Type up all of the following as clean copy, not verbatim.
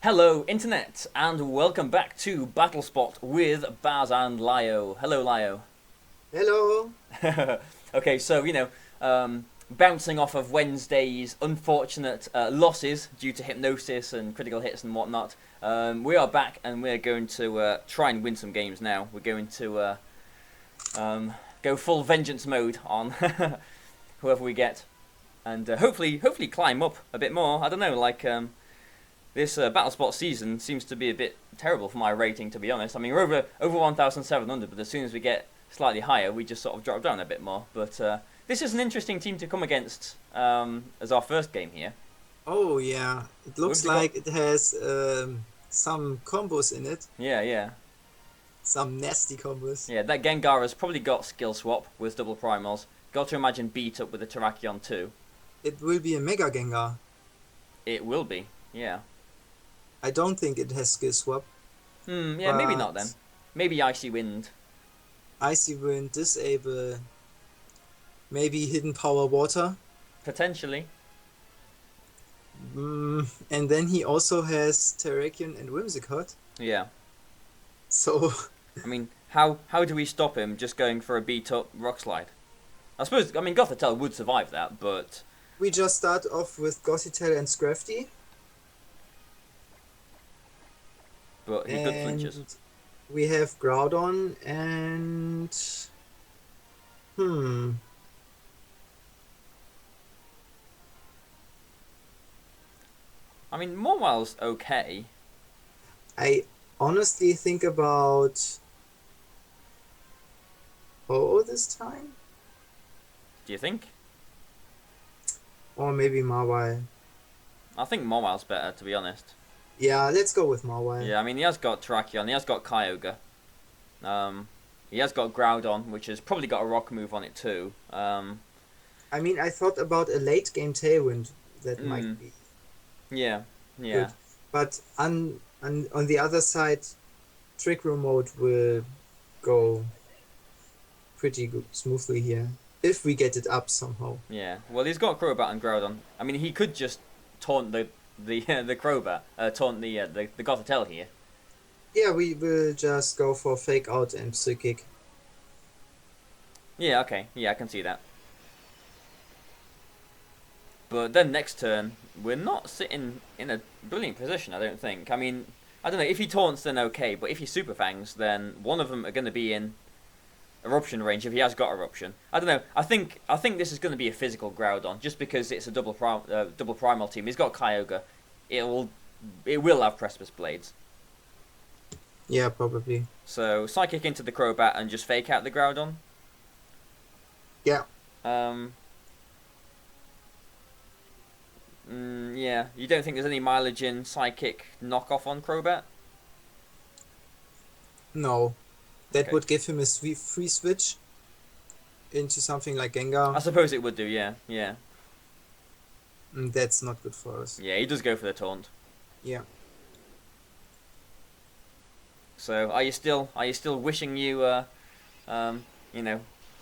Hello, Internet, and welcome back to Battle Spot with Baz and Lajo. Hello, Lajo. Hello. Okay, so, bouncing off of Wednesday's unfortunate losses due to hypnosis and critical hits and whatnot, we are back and we're going to try and win some games now. We're going to go full vengeance mode on whoever we get, and hopefully climb up a bit more. I don't know, this Battle Spot season seems to be a bit terrible for my rating, to be honest. I mean, we're over 1,700, but as soon as we get slightly higher, we just sort of drop down a bit more. But this is an interesting team to come against as our first game here. Oh yeah, it looks like it has some combos in it. Yeah. Some nasty combos. Yeah, that Gengar has probably got skill swap with double primals. Got to imagine beat up with a Terrakion too. It will be a Mega Gengar. It will be, yeah. I don't think it has skill swap. Yeah, maybe not then. Maybe Icy Wind. Icy Wind, Disable. Maybe Hidden Power Water. Potentially. And then he also has Terrakion and Whimsicott. Yeah. So... I mean, how do we stop him just going for a beat up Rock Slide? I suppose, Gothitelle would survive that, but... We just start off with Gothitelle and Scrafty. But he could flinches. We have Groudon and... I mean, Morwell's okay. I honestly think about... Oh, this time? Do you think? Or maybe Mawile. I think Morwell's better, to be honest. Yeah, let's go with Mawile. Yeah, I mean, he has got Terrakion, he has got Kyogre. He has got Groudon, which has probably got a rock move on it too. I mean, I thought about a late game Tailwind that might be Yeah. good. But on the other side, Trick Room mode will go pretty good, smoothly here. If we get it up somehow. Yeah, well, he's got Crobat and Groudon. I mean, he could just taunt the Crobat, taunt the Gothitelle here. Yeah, we will just go for Fake Out and Psychic. Yeah, okay. Yeah, I can see that. But then next turn, we're not sitting in a brilliant position, I don't think. I mean, I don't know, if he taunts, then okay, but if he Super Fangs, then one of them are going to be in Eruption range if he has got Eruption. I don't know, I think this is going to be a physical Groudon, just because it's a double primal team. He's got Kyogre. It will have Precipice Blades. Yeah, probably. So, Psychic into the Crobat and just fake out the Groudon? Yeah. Yeah, you don't think there's any mileage in Psychic knockoff on Crobat? No. That Okay. would give him a free switch into something like Gengar. I suppose it would do, yeah. That's not good for us. Yeah, he does go for the taunt. Yeah. So, are you still wishing or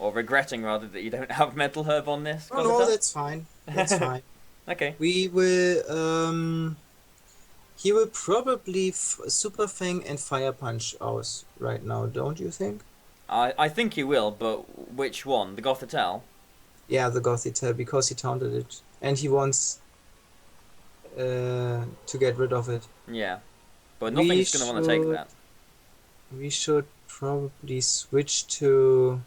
regretting rather that you don't have Mental Herb on this? Oh no, that's fine. That's fine. Okay. We will. He will probably Super Fang and Fire Punch out right now, don't you think? I think he will, but which one? The Gothitelle? Yeah, the Gothitelle, because he taunted it. And he wants to get rid of it. Yeah. But nothing's going to want to take that. We should probably switch to...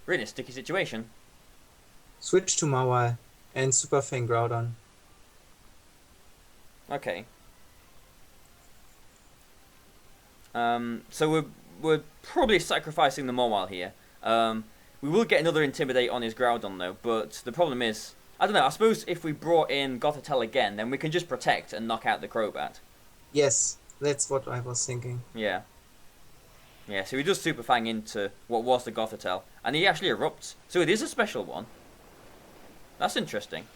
Really a sticky situation. Switch to Mawile and Super Fang Groudon. Okay. So we're probably sacrificing the Mawile here. We will get another Intimidate on his Groudon though, but the problem is, I don't know, I suppose if we brought in Gothitelle again, then we can just protect and knock out the Crobat. Yes, that's what I was thinking. Yeah. Yeah, so he does Super Fang into what was the Gothitelle, and he actually erupts. So it is a special one. That's interesting.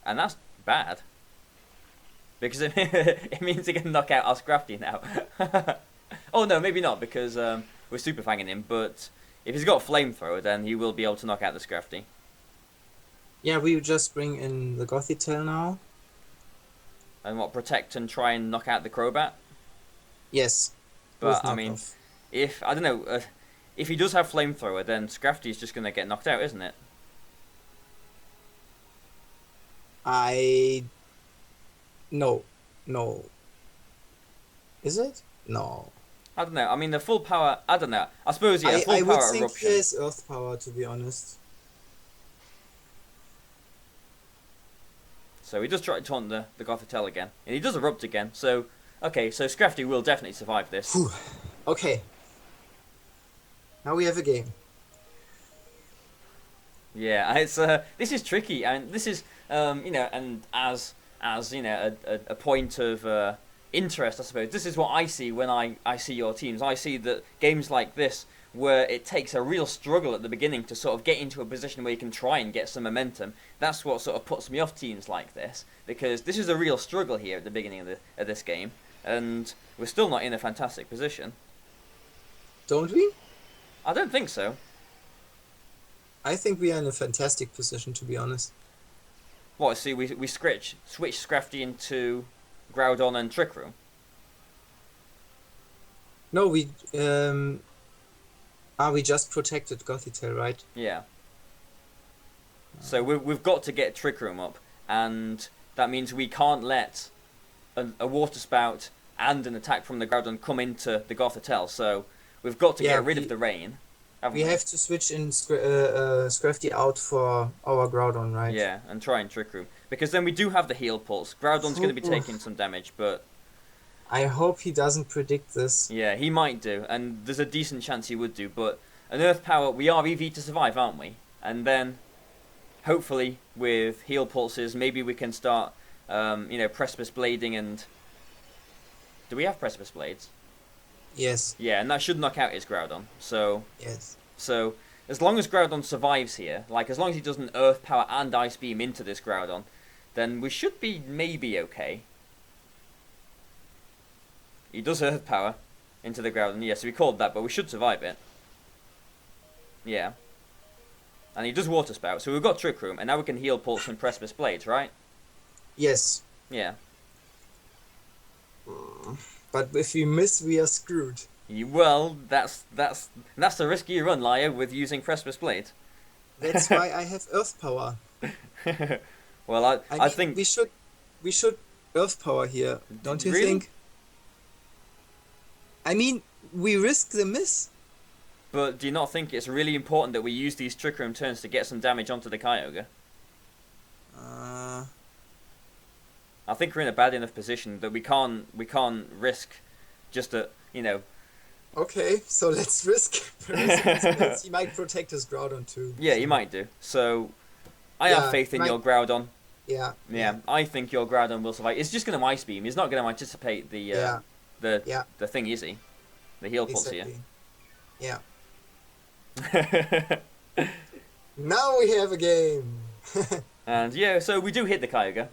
And that's bad. Because it means he can knock out Scrafty now. Oh no, maybe not, because we're Super Fanging him, but If he's got a flamethrower, then he will be able to knock out the Scrafty. Yeah, we just bring in the Gothitelle now. And what, protect and try and knock out the Crobat? Yes. But, I mean, if, I don't know, if he does have flamethrower, then Scrafty's just going to get knocked out, isn't it? No. Is it? No. I don't know. I mean, the full power, I don't know. I suppose, yeah, full I power would think eruption. he has Earth power, to be honest. So he does try to taunt the Gothitelle again. And he does erupt again. So, okay, so Scrafty will definitely survive this. Whew. Okay. Now we have a game. Yeah, it's this is tricky, and this is you know, and as you know, a point of interest, I suppose. This is what I see when I see your teams. I see that games like this, where it takes a real struggle at the beginning to sort of get into a position where you can try and get some momentum. That's what sort of puts me off teams like this, because this is a real struggle here at the beginning of this game, and we're still not in a fantastic position. Don't we? I don't think so. I think we are in a fantastic position, to be honest. What? See, we switch Scrafty into Groudon and Trick Room. No, we just protected Gothitelle, right? Yeah. So we've got to get Trick Room up, and that means we can't let a Water Spout and an attack from the Groudon come into the Gothitelle. So we've got to get rid of the rain. We have to switch in Scrafty out for our Groudon, right? Yeah, and try and Trick Room, because then we do have the heal pulse. Groudon's going to be taking some damage, but I hope he doesn't predict this. yeah, he might do, and there's a decent chance he would do. But an Earth Power, we are EV to survive, aren't we? And then hopefully with heal pulses, maybe we can start, you know, Precipice Blading. And do we have Precipice Blades? Yes. Yeah, and that should knock out his Groudon. So yes. So as long as Groudon survives here, like as long as he doesn't Earth Power and Ice Beam into this Groudon, then we should be maybe okay. He does Earth Power into the Groudon, yes, we called that, but we should survive it. Yeah. And he does Water Spout, so we've got Trick Room, and now we can Heal Pulse and Precipice Blades, right? Yes. Yeah. But if we miss, we are screwed. Well, that's the risk you run, Lajo, with using Precipice Blade. That's why I have Earth Power. Well, I mean, think we should Earth Power here, don't you really? think? I mean, we risk the miss. But do you not think it's really important that we use these Trick Room turns to get some damage onto the Kyogre? I think we're in a bad enough position that we can't risk just a, you know. Okay, so let's risk. He might protect his Groudon too. Yeah, he might do. So I have faith in your Groudon. Yeah. Yeah, I think your Groudon will survive. It's just going to Ice Beam. He's not going to anticipate the thing, is he? The heal pulse here. Yeah. Now we have a game. And yeah, so we do hit the Kyogre.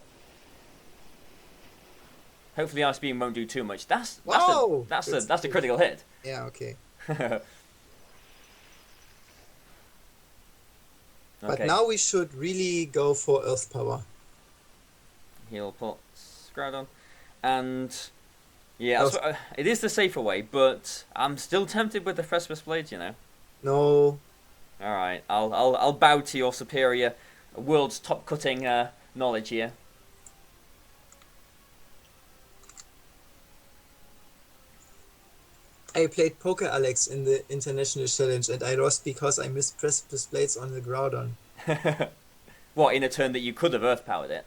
Hopefully Ice Beam won't do too much. That's a critical hit. Yeah, okay. Okay. But now we should really go for Earth Power. Heal Pulse, Groudon. And yeah, it is the safer way, but I'm still tempted with the Precipice Blades, you know. No. Alright, I'll bow to your superior world's top cutting knowledge here. I played Poker Alex in the International Challenge and I lost because I missed Precipice Blades on the Groudon. What, in a turn that you could have Earth Powered it?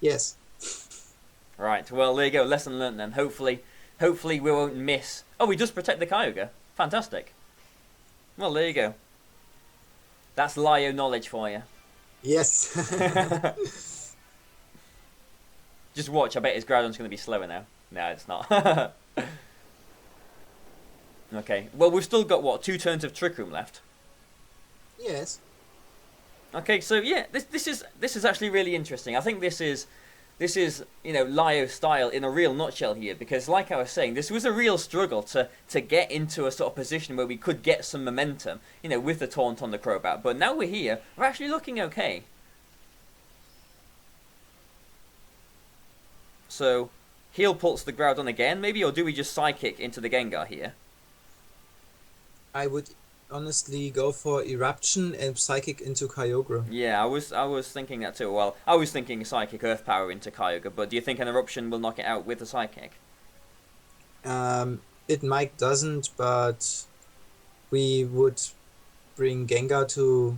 Yes. Right, well there you go, lesson learned then. Hopefully we won't miss. Oh, we just protect the Kyogre. Fantastic. Well, there you go. That's Lajo knowledge for you. Yes. Just watch, I bet his Groudon's going to be slower now. No, it's not. Okay, well we've still got, what, 2 turns of Trick Room left? Yes. Okay, so yeah, this is actually really interesting. I think this is this is, Lajo style in a real nutshell here, because like I was saying, this was a real struggle to get into a sort of position where we could get some momentum, with the taunt on the Crobat. But now we're here, we're actually looking okay. So, he'll pulse the Groudon again, maybe, or do we just Psychic into the Gengar here? I would honestly go for Eruption and Psychic into Kyogre. Yeah, I was thinking that too. Well, I was thinking Psychic Earth Power into Kyogre, but do you think an Eruption will knock it out with a Psychic? It might doesn't, but we would bring Gengar to...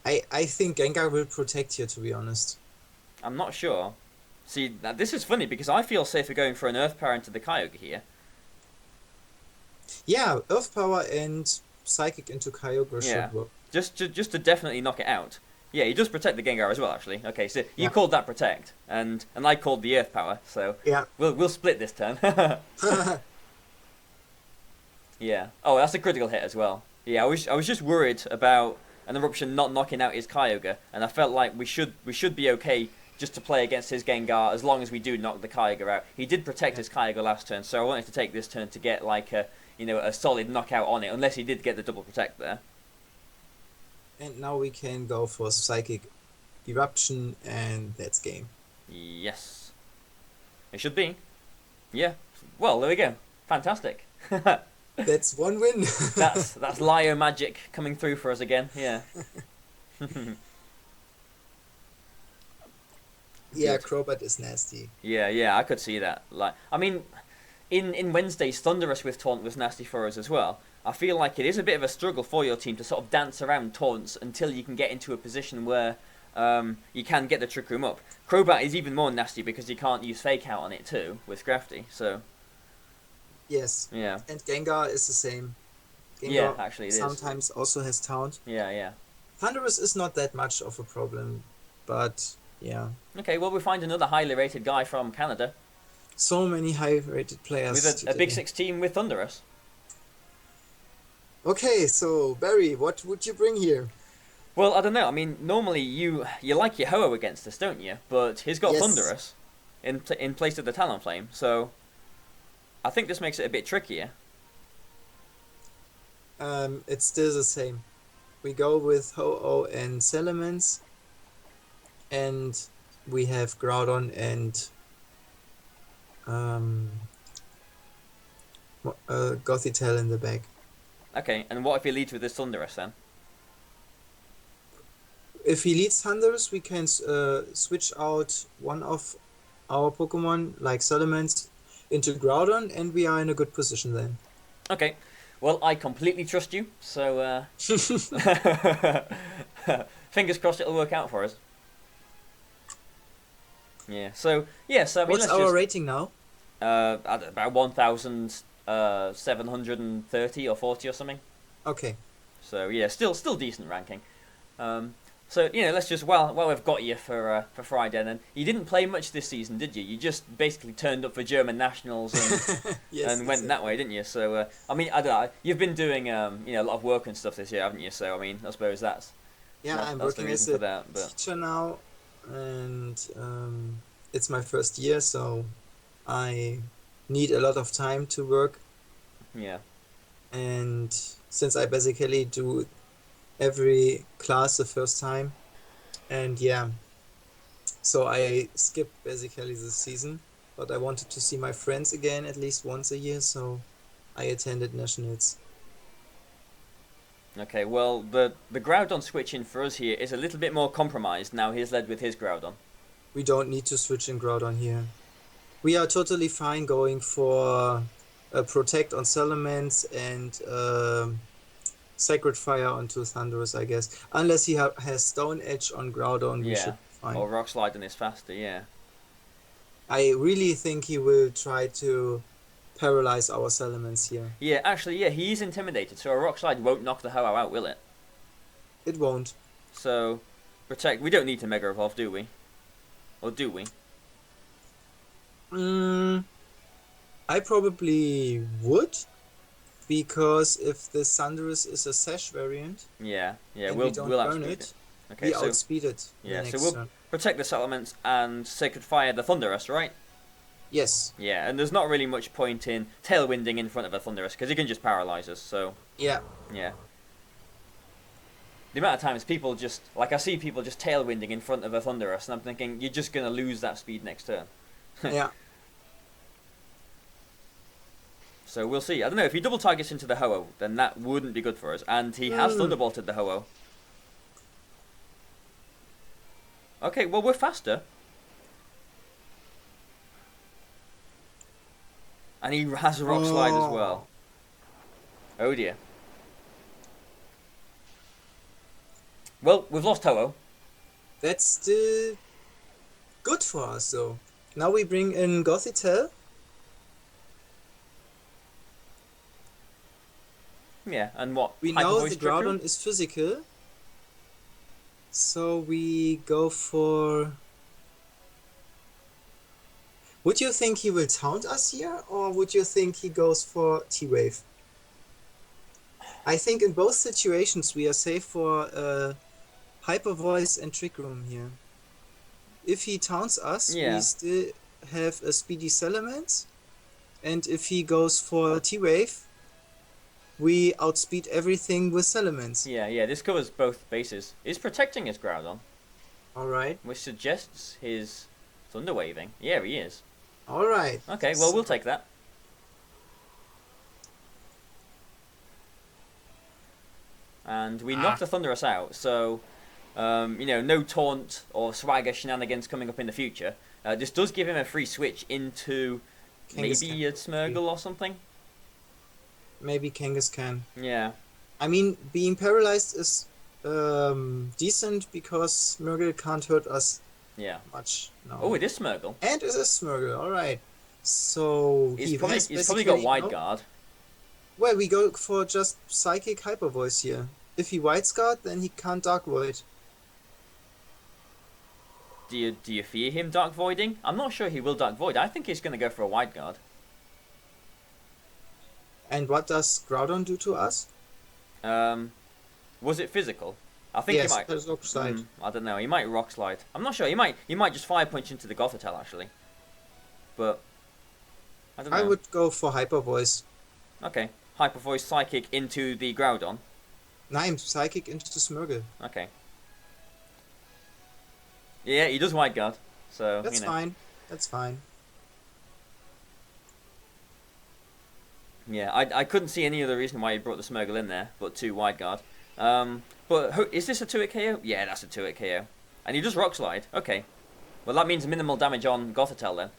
I think Gengar will protect here, to be honest. I'm not sure. See, this is funny because I feel safer going for an Earth Power into the Kyogre here. Yeah, Earth Power and Psychic into Kyogre should work. Just to definitely knock it out. Yeah, he does protect the Gengar as well, actually. Okay, so you called that protect, and I called the Earth Power, so we'll split this turn. Yeah. Oh, that's a critical hit as well. Yeah, I was just worried about an Eruption not knocking out his Kyogre, and I felt like we should be okay just to play against his Gengar as long as we do knock the Kyogre out. He did protect his Kyogre last turn, so I wanted to take this turn to get like a solid knockout on it, unless he did get the double protect there. And now we can go for Psychic Eruption, and that's game. Yes. It should be. Yeah. Well, there we go. Fantastic. That's one win. that's Lajo magic coming through for us again. Yeah. Yeah, Crobat is nasty. Yeah, I could see that. Like, I mean, in Wednesday's Thunderous with Taunt was nasty for us as well. I feel like it is a bit of a struggle for your team to sort of dance around taunts until you can get into a position where you can get the Trick Room up. Crobat is even more nasty because you can't use Fake Out on it too with Scrafty, so... Yes. Yeah. And Gengar is the same. Gengar yeah, actually it sometimes also has Taunt. Yeah. Thunderous is not that much of a problem, but yeah. Okay, well, we find another highly rated guy from Canada. So many high-rated players With a Big Six team with Thunderous. Okay, so Barry, what would you bring here? Well, I don't know. I mean, normally you like your Ho-Oh against us, don't you? But he's got Thunderous in place of the Talonflame, so I think this makes it a bit trickier. It's still the same. We go with Ho-Oh and Salamence, and we have Groudon and Gothitelle in the back. Okay, and what if he leads with his Thunderous then? If he leads Thunderous, we can switch out one of our Pokemon, like Salamence, into Groudon, and we are in a good position then. Okay, well, I completely trust you, so fingers crossed it'll work out for us. Yeah, so I mean, what's our rating now? About 1,730 or 40 or something. Okay. So yeah, still decent ranking. So let's just while we've got you for Friday, then you didn't play much this season, did you? You just basically turned up for German nationals and yes, went that way, didn't you? So I mean, I don't know. You've been doing a lot of work and stuff this year, haven't you? So I mean, I suppose that's I'm working as a teacher now, and it's my first year, so I need a lot of time to work. Yeah. And since I basically do every class the first time, and so I skipped basically the season, but I wanted to see my friends again at least once a year, so I attended nationals. Okay, well, the Groudon switch in for us here is a little bit more compromised now he's led with his Groudon. We don't need to switch in Groudon here. We are totally fine going for a Protect on Salamence and Sacred Fire onto Thunderous, I guess. Unless he has Stone Edge on Groudon, we should be fine. Or Rock Sliding is faster, yeah. I really think he will try to paralyze our Salamence here. Yeah, actually, he is intimidated, so a Rock Slide won't knock the Ho-Oh out, will it? It won't. So, Protect, we don't need to Mega Evolve, do we? Or do we? I probably would, because if the Thunderous is a Sash variant, we'll outspeed outspeed it. Okay, we so outspeed it. yeah, so protect the settlements and Sacred Fire the Thunderous, right? Yes. Yeah, and there's not really much point in tailwinding in front of a Thunderous because he can just paralyze us. So Yeah. yeah. The amount of times people just I see people just tailwinding in front of a Thunderous, and I'm thinking you're just gonna lose that speed next turn. Yeah. So we'll see. I don't know if he double targets into the Ho-Oh, then that wouldn't be good for us. And he has Thunderbolted the Ho-Oh. Okay, well we're faster. And he has a Rock Slide as well. Oh dear. Well, we've lost Ho-Oh. That's still good for us, though. Now we bring in Gothitelle. Yeah, and what? We Hyper know Voice the Trick Room? Groudon is physical. So we go for... Would you think he will taunt us here, or would you think he goes for T-Wave? I think in both situations we are safe for Hyper Voice and Trick Room here. If he taunts us, Yeah. we still have a Speedy Salamence, and if he goes for T-Wave, we outspeed everything with Salamence. Yeah, this covers both bases. He's protecting his Groudon, Alright. which suggests his Thunder Waving. Yeah, he is. Alright. Okay, well, we'll take that. And we knocked the Thunderous out, so, no taunt or swagger shenanigans coming up in the future. This does give him a free switch into maybe a Smeargle or something. Maybe Kangaskhan. Yeah. I mean, being paralyzed is decent because Smeargle can't hurt us much. No. Oh, it is Smeargle. And it is Smeargle, alright. So He's probably got Wide Guard. Well, we go for just Psychic Hyper Voice here. If he White Guard, then he can't Dark Void. Do you fear him Dark Voiding? I'm not sure he will Dark Void. I think he's going to go for a Wide Guard. And what does Groudon do to us? Was it physical? I think yes, he might. there's Rock Slide. I don't know. He might Rock Slide. I'm not sure. He might just Fire Punch into the Gothitelle actually. But I don't know. I would go for Hyper Voice. Okay. Hyper Voice Psychic into the Groudon. Nein, Psychic into Smeargle. Okay. Yeah, he does Wide Guard. So That's fine. That's fine. Yeah, I couldn't see any other reason why he brought the Smeargle in there, but 2 Wide Guard. But is this a 2-hit KO? Yeah, that's a 2-hit KO. And he does Rock Slide. Okay. Well, that means minimal damage on Gothitelle then.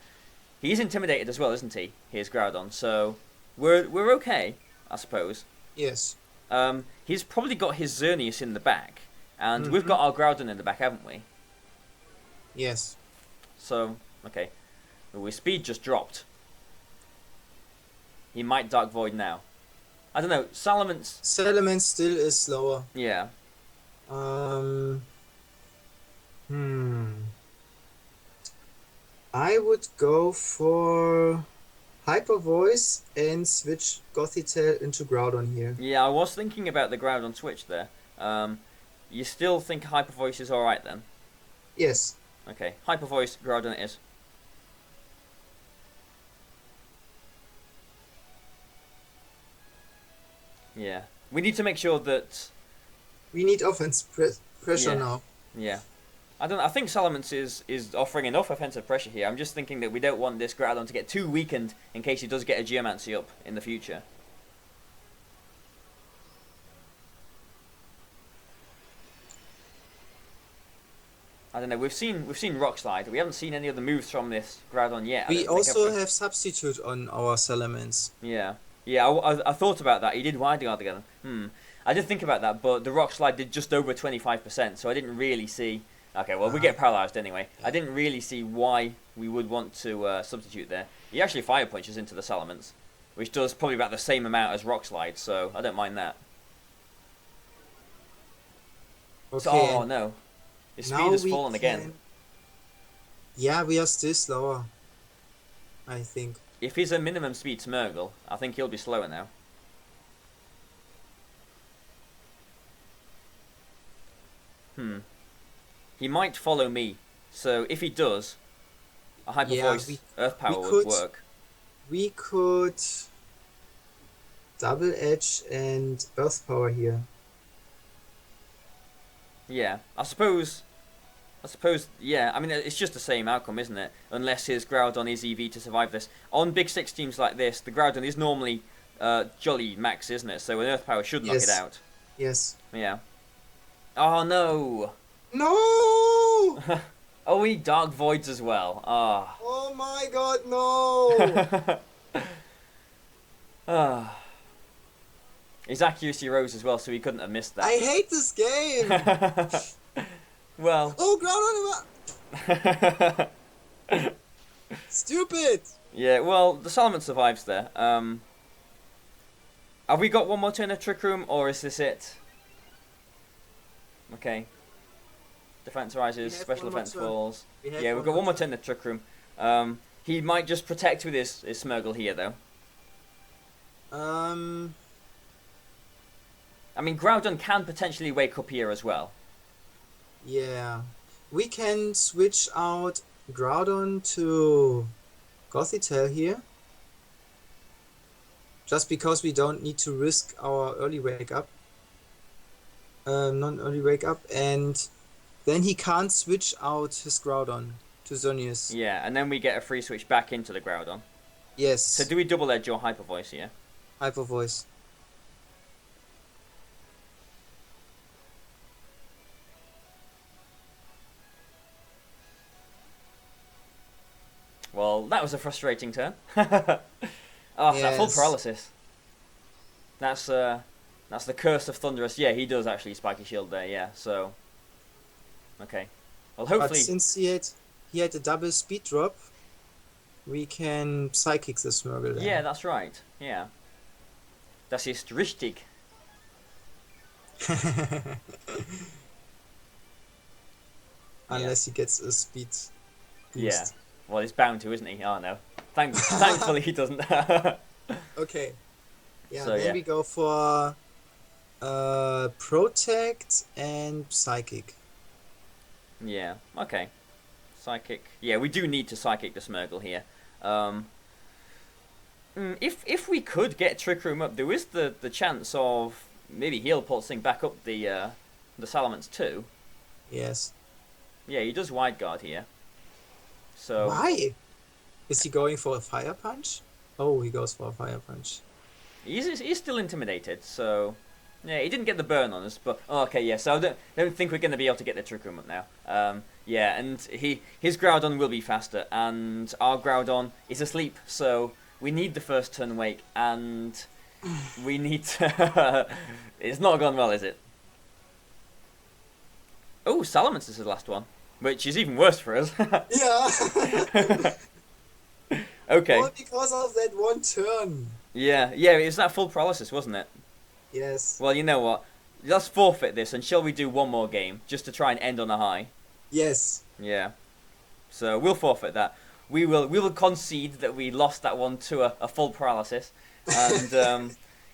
He's intimidated as well, isn't he? Here's Groudon. So we're okay, I suppose. Yes. He's probably got his Xerneas in the back, and we've got our Groudon in the back, haven't we? Yes. So, okay. Well, his speed just dropped. He might Dark Void now. I don't know. Salamence still is slower. Yeah. I would go for Hyper Voice and switch Gothitelle into Groudon here. Yeah, I was thinking about the Groudon switch there. You still think Hyper Voice is alright then? Yes. Okay. Hyper Voice, Groudon it is. Yeah. We need to make sure that... We need offense pressure now. Yeah. I don't know. I think Salamence is offering enough offensive pressure here. I'm just thinking that we don't want this Groudon to get too weakened in case he does get a Geomancy up in the future. I don't know. We've seen Rock Slide. We haven't seen any other moves from this Groudon yet. We also have Substitute on our Salamence. Yeah. Yeah, I thought about that. He did Wide Guard again. I did think about that, but the Rock Slide did just over 25%, so I didn't really see... Okay, well, we get paralyzed anyway. I didn't really see why we would want to substitute there. He actually Fire Punches into the Salamence, which does probably about the same amount as Rock Slide, so I don't mind that. Okay. So, oh, no. His speed has fallen again. Yeah, we are still slower, I think. If he's a minimum speed Smeargle, I think he'll be slower now. He might follow me So if he does, a Hyper Yeah, Voice Earth Power would could- work. We could double edge and earth power here. Yeah, I suppose. Yeah. I mean, it's just the same outcome, isn't it? Unless his Groudon is EV to survive this. On big 6 teams like this, the Groudon is normally jolly max, isn't it? So an Earth Power should knock it out. Yes. Yeah. Oh no! No! Oh, we need Dark Voids as well. Ah. Oh my god, no! Ah. His accuracy rose as well, so he couldn't have missed I that. hate this game! Well. Oh, Groudon! Stupid! Yeah, well, the Salamence survives there. Have we got one more turn of Trick Room, or is this it? Okay. Defense rises, special one more defense turn. falls. We have Yeah, we've got one more turn of Trick Room. He might just protect with his Smeargle here, though. I mean, Groudon can potentially wake up here as well. Yeah. We can switch out Groudon to Gothitelle here. Just because we don't need to risk our early wake up. Non-early wake up. And then he can't switch out his Groudon to Xerneas. Yeah, and then we get a free switch back into the Groudon. Yes. So do we double edge or Hyper Voice here? Hyper Voice. Well, that was a frustrating turn. Oh, that full Yes. paralysis. That's the curse of Thunderous. Yeah, he does actually Spiky Shield there. Yeah, so okay. Well, But hopefully, since he had a double speed drop, we can Psychic the Smeargle then. yeah, that's right. Yeah, das ist richtig. Unless he gets a speed boost. Yeah. Well, he's bound to, isn't he? Oh no. Thankfully, he doesn't. Okay. Yeah, So, then yeah. we go for Protect and Psychic. Yeah. Okay. Psychic. Yeah, we do need to Psychic the Smeargle here. If we could get Trick Room up, there is the chance of maybe he'll pulsing back up the Salamence too. Yes. Yeah, he does Wide Guard here. So Why? Is he going for a Fire Punch? Oh, he goes for a Fire Punch. he's still intimidated. So yeah, he didn't get the burn on us, but okay, yeah. So I don't think we're going to be able to get the Trick Room up now. Yeah, and his Groudon will be faster, and our Groudon is asleep. So we need the first turn wake, and we need to. It's not gone well, is it? Oh, Salamence is his last one, which is even worse for us. Yeah. Okay. All because of that one turn. Yeah, it was that full paralysis, wasn't it? Yes. Well, you know what? Let's forfeit this, and shall we do one more game just to try and end on a high? Yes. Yeah. So we'll forfeit that. We will concede that we lost that one to a full paralysis, and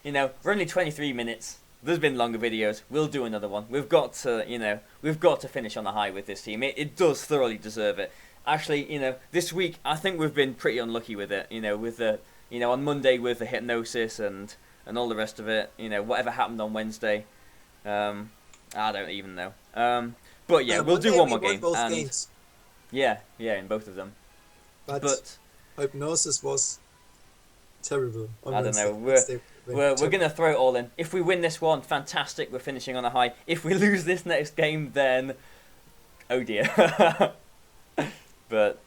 we're only 23 minutes. There's been longer videos. We'll do another one. We've got to finish on a high with this team. It does thoroughly deserve it. Actually, this week I think we've been pretty unlucky with it. With the on Monday with the hypnosis and all the rest of it. Whatever happened on Wednesday, I don't even know. But yeah, we'll do one more game. Both And games. yeah, in both of them. But Hypnosis was terrible. On I don't know. Wednesday. We're gonna throw it all in. If we win this one, fantastic. We're finishing on a high. If we lose this next game, then oh dear. But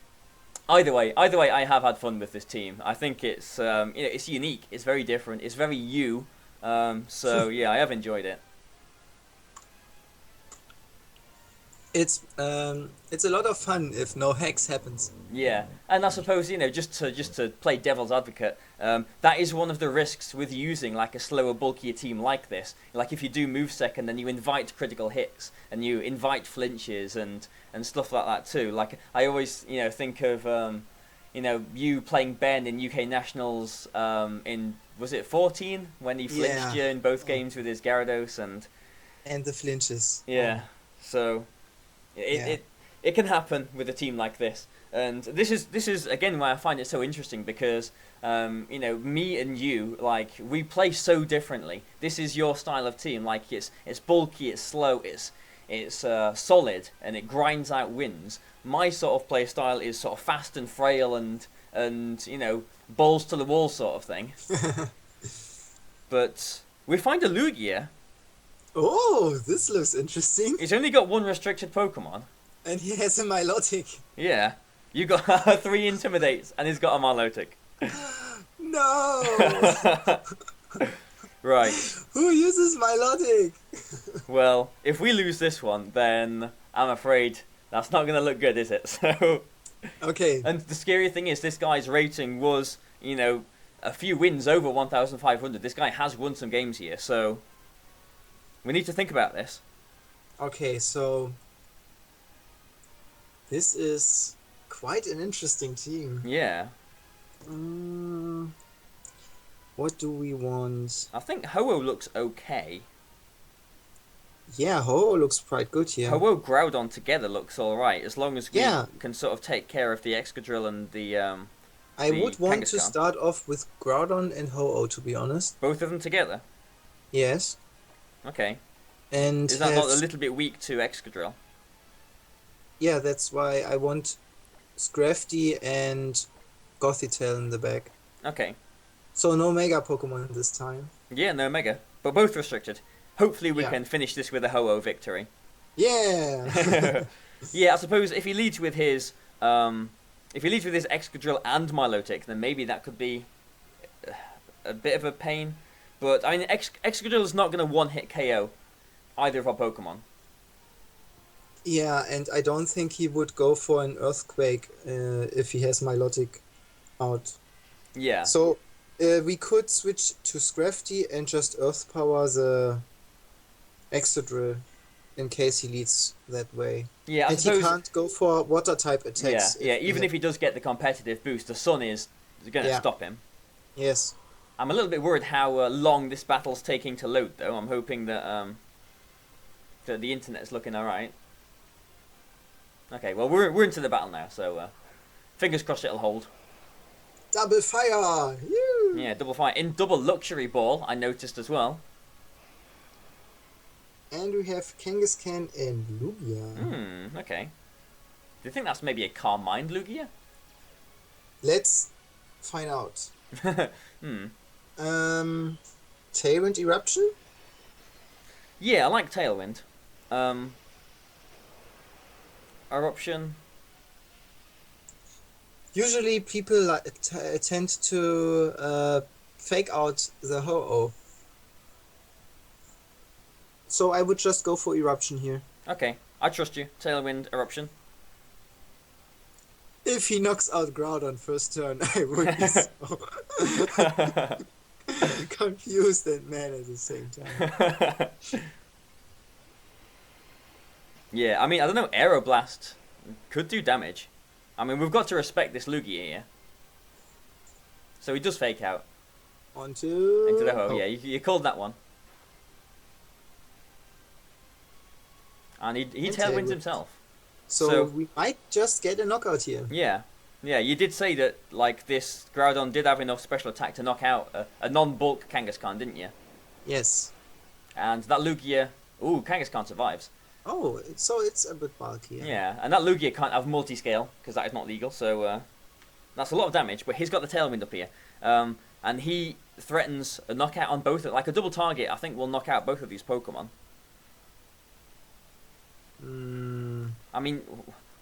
either way, I have had fun with this team. I think it's it's unique. It's very different. It's very you. So yeah, I have enjoyed it. It's a lot of fun if no hex happens. Yeah, and I suppose just to play devil's advocate, that is one of the risks with using like a slower, bulkier team like this. Like if you do move second, then you invite critical hits and you invite flinches and stuff like that too. Like I always think of you playing Ben in UK Nationals in was it 14 when he flinched you in both games with his Gyarados and the flinches. yeah. So it can happen with a team like this. And this is again why I find it so interesting, because me and you, like, we play so differently. This is your style of team. Like, it's bulky, it's slow, it's solid, and it grinds out wins. My sort of play style is sort of fast and frail and balls to the wall sort of thing. But we find a Lugia. Oh, this looks interesting. He's only got one restricted Pokemon. And he has a Milotic. Yeah. You got 3 Intimidates, and he's got a Milotic. No! Right. Who uses Milotic? Well, if we lose this one, then I'm afraid that's not going to look good, is it? So. Okay. And the scary thing is, this guy's rating was, a few wins over 1,500. This guy has won some games here, so we need to think about this. Okay, so this is quite an interesting team. Yeah. What do we want? I think Ho-Oh looks okay. Yeah, Ho looks quite good here. Ho-Oh Groudon together looks alright, as long as we Yeah. can sort of take care of the Excadrill and the I would want to Kangaskhan. start off with Groudon and Ho-Oh, to be honest. Both of them together? Yes. Okay. And Is that not a little bit weak to Excadrill? Yeah, that's why I want Scrafty and Gothitelle in the back. Okay. So no Mega Pokemon this time. Yeah, no Mega. But both restricted. Hopefully we Yeah. can finish this with a Ho-Oh victory. Yeah! Yeah, I suppose if he leads with his Excadrill and Milotic, then maybe that could be a bit of a pain. But I mean, Excadrill is not going to one-hit KO either of our Pokemon. Yeah, and I don't think he would go for an Earthquake if he has Milotic out. Yeah. So we could switch to Scrafty and just Earth Power the Excadrill in case he leads that way. Yeah, I And suppose. he can't go for water type attacks. Yeah. Even if he does get the competitive boost, the Sun is going to Yeah. stop him. Yes. I'm a little bit worried how long this battle's taking to load, though. I'm hoping that that the internet's looking alright. Okay, well we're into the battle now, so fingers crossed it'll hold. Double fire! Woo! Yeah, double fire in double luxury ball. I noticed as well. And we have Kangaskhan and Lugia. Okay. Do you think that's maybe a Calm Mind Lugia? Let's find out. Hmm. Tailwind Eruption? Yeah, I like Tailwind. Eruption. Usually people tend to fake out the Ho-Oh. So I would just go for Eruption here. Okay, I trust you. Tailwind, Eruption. If he knocks out Groudon first turn, I would be so confused and mad at the same time. Yeah, I mean, I don't know, Aeroblast could do damage. I mean, we've got to respect this Lugia here. So he does fake out. Into the Ho. Yeah, you called that one. And he And tailwinds Tailwind. himself. So So- we might just get a knockout here. Yeah. Yeah, you did say that, like, this Groudon did have enough special attack to knock out a non-bulk Kangaskhan, didn't you? Yes. And that Lugia... Ooh, Kangaskhan survives. Oh, so it's a bit bulky. Yeah, and that Lugia can't have multi-scale, because that is not legal, so that's a lot of damage, but he's got the Tailwind up here. And he threatens a knockout on both, like a double target, I think will knock out both of these Pokemon. I mean,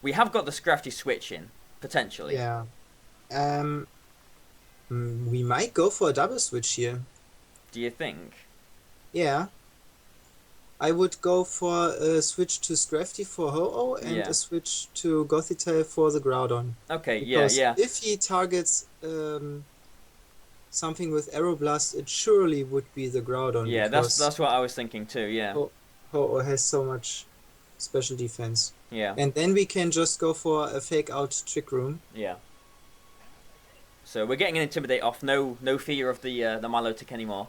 we have got the Scrafty switch in, potentially. Yeah. We might go for a double switch here. Do you think? Yeah. I would go for a switch to Scrafty for Ho-Oh and Yeah. a switch to Gothitelle for the Groudon. Okay, Because yeah. if he targets something with Aeroblast, it surely would be the Groudon. Yeah, because that's what I was thinking too, yeah. Ho-Oh has so much special defense. Yeah, And then we can just go for a fake out Trick Room. yeah. So we're getting an Intimidate off, no fear of the Milotic anymore.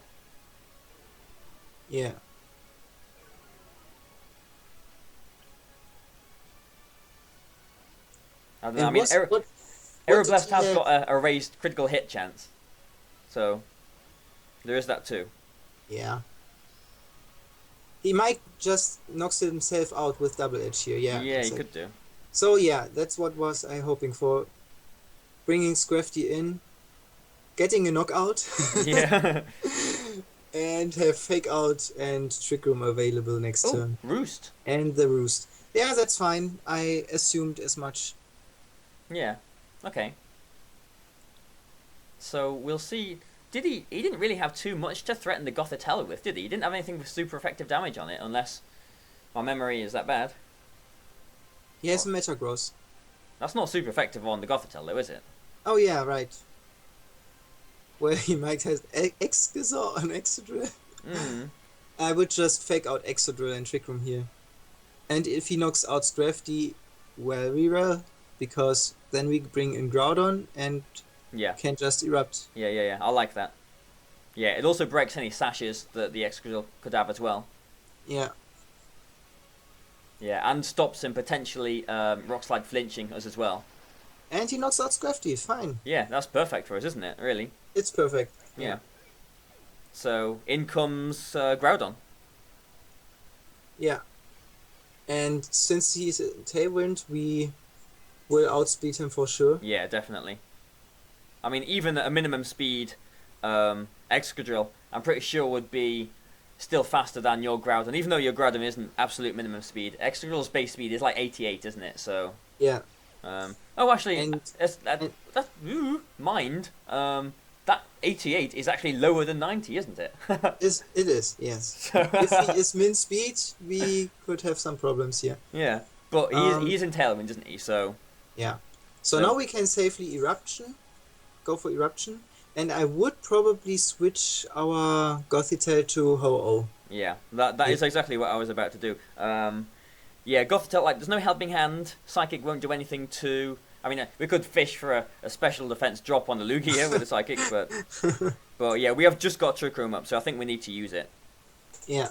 I don't know. I And mean, what did Aeroblast he has have? got a raised critical hit chance, so there is that too. Yeah. He might just knocks himself out with double edge here. Yeah, Yeah, he exactly. could do. So yeah, that's what was I hoping for. Bringing Scrafty in, getting a knockout, Yeah. and have Fake Out and Trick Room available next Oh, turn. Roost. And the Roost. Yeah, that's fine. I assumed as much. Yeah. Okay. So we'll see. Did he? He didn't really have too much to threaten the Gothitelle with, did he? He didn't have anything with super effective damage on it, unless my memory is that bad. He has a Metagross. That's not super effective on the Gothitelle, though, is it? Oh yeah, right. Well, he might have Excadrill on Excadrill. Mm. I would just Fake Out Excadrill and Trick Room here. And if he knocks out Scrafty, very well, because then we bring in Groudon and Yeah. can just Erupt. Yeah. I like that. Yeah, it also breaks any sashes that the Excadrill could have as well. Yeah. Yeah, and stops him potentially Rock Slide flinching us as well. And he knocks out Scrafty, fine. Yeah, that's perfect for us, isn't it? Really? It's perfect. Yeah. So in comes Groudon. Yeah. And since he's a Tailwind, we will outspeed him for sure. Yeah, definitely. I mean, even at a minimum speed, Excadrill, I'm pretty sure would be still faster than your Groudon. Even though your Groudon isn't absolute minimum speed, Excadrill's base speed is like 88, isn't it? So. Yeah. Oh, actually, And- mind. That 88 is actually lower than 90, isn't it? It is, yes. If he is min speed, we could have some problems here. Yeah, but he's in Tailwind, isn't he? So. Yeah. So So- now we can safely Eruption. Go for Eruption. And I would probably switch our Gothitelle to Ho-Oh. Yeah, that is exactly what I was about to do. Yeah, Gothitelle, like, there's no helping hand. Psychic won't do anything to. I mean, we could fish for a special defense drop on the Lugia with a Psychic, but yeah, we have just got Trick Room up, so I think we need to use it. Yeah.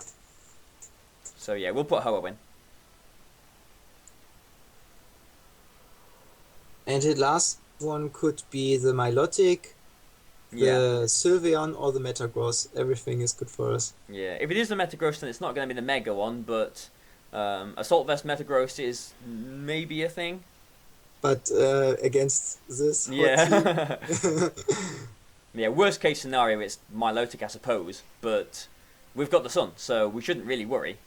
So yeah, we'll put Hoa in. And the last one could be the Milotic, the Yeah, Sylveon, or the Metagross. Everything is good for us. yeah. If it is the Metagross, then it's not going to be the Mega one, but Assault Vest Metagross is maybe a thing. But against this hot Yeah. team- Yeah, worst case scenario, it's Milotic, I suppose, but we've got the Sun, so we shouldn't really worry.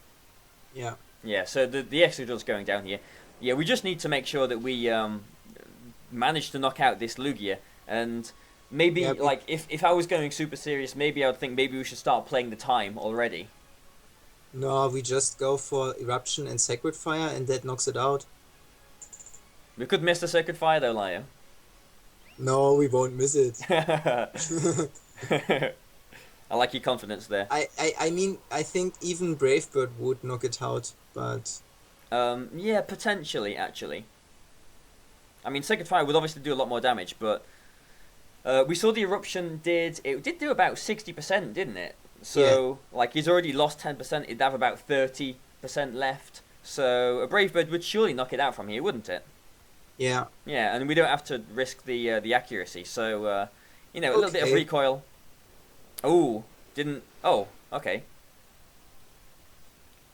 yeah. Yeah, so the Excadrill's going down here. Yeah, we just need to make sure that we manage to knock out this Lugia, and maybe, Yeah, like, if I was going super serious, maybe I would think maybe we should start playing the time already. No, we just go for Eruption and Sacred Fire, and that knocks it out. We could miss the Sacred Fire, though, Lajo. No, we won't miss it. I like your confidence there. I mean, I think even Brave Bird would knock it out, but Yeah, potentially, actually. I mean, Sacred Fire would obviously do a lot more damage, but we saw the Eruption did do about 60%, didn't it? So, like, he's already lost 10%, it'd have about 30% left. So, a Brave Bird would surely knock it out from here, wouldn't it? yeah. Yeah, and we don't have to risk the accuracy, so, you know, a little bit of Okay. recoil. Oh, didn't... Oh, okay.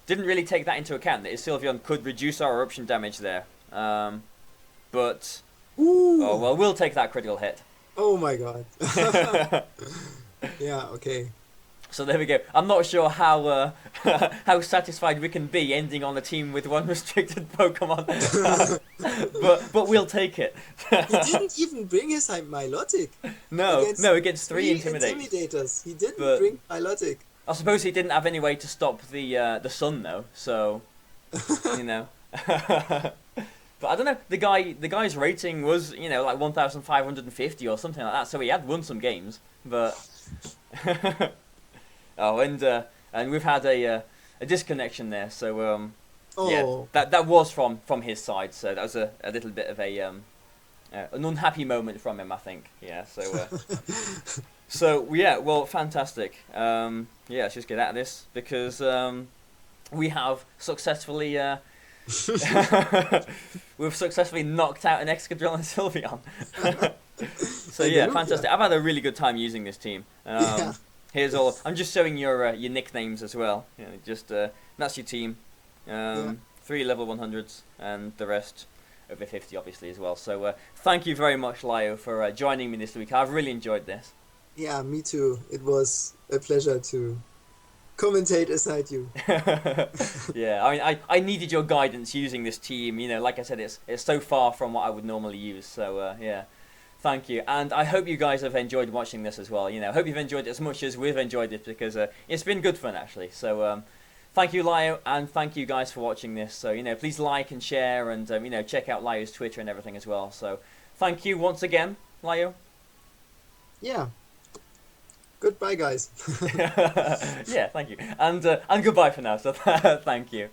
Didn't really take that into account, that his Sylveon could reduce our Eruption damage there. But... Ooh. Oh, well, we'll take that critical hit. Oh my god. Yeah, okay. So there we go. I'm not sure how how satisfied we can be ending on a team with one restricted Pokemon, but we'll take it. He didn't even bring his Milotic. No, against three Intimidates. Intimidators. He didn't But- bring Milotic. I suppose he didn't have any way to stop the Sun though, so you know. But I don't know. The guy's rating was, you know, like 1,550 or something like that. So he had won some games, but oh, and we've had a disconnection there. So Oh. yeah, that was from his side. So that was a little bit of an unhappy moment from him, I think. Yeah. So so yeah, well, fantastic. Yeah, let's just get out of this because we have successfully We've successfully knocked out an Excadrill and Sylveon. So And yeah, Lugia. fantastic. I've had a really good time using this team. Yeah. Here's all. I'm just showing your nicknames as well. You know, just that's your team. Yeah. 3 level 100s and the rest over 50 obviously as well. So thank you very much, Lajo, for joining me this week. I've really enjoyed this. Yeah, me too. It was a pleasure to commentate aside you. Yeah, I mean, I needed your guidance using this team. You know, like I said, it's so far from what I would normally use. So yeah, thank you, and I hope you guys have enjoyed watching this as well. You know, hope you've enjoyed it as much as we've enjoyed it because it's been good fun actually. So thank you, Lajo, and thank you guys for watching this. So you know, please like and share, and you know, check out Lajo's Twitter and everything as well. So thank you once again, Lajo. Yeah. Goodbye, guys. Yeah, thank you, and goodbye for now. So thank you.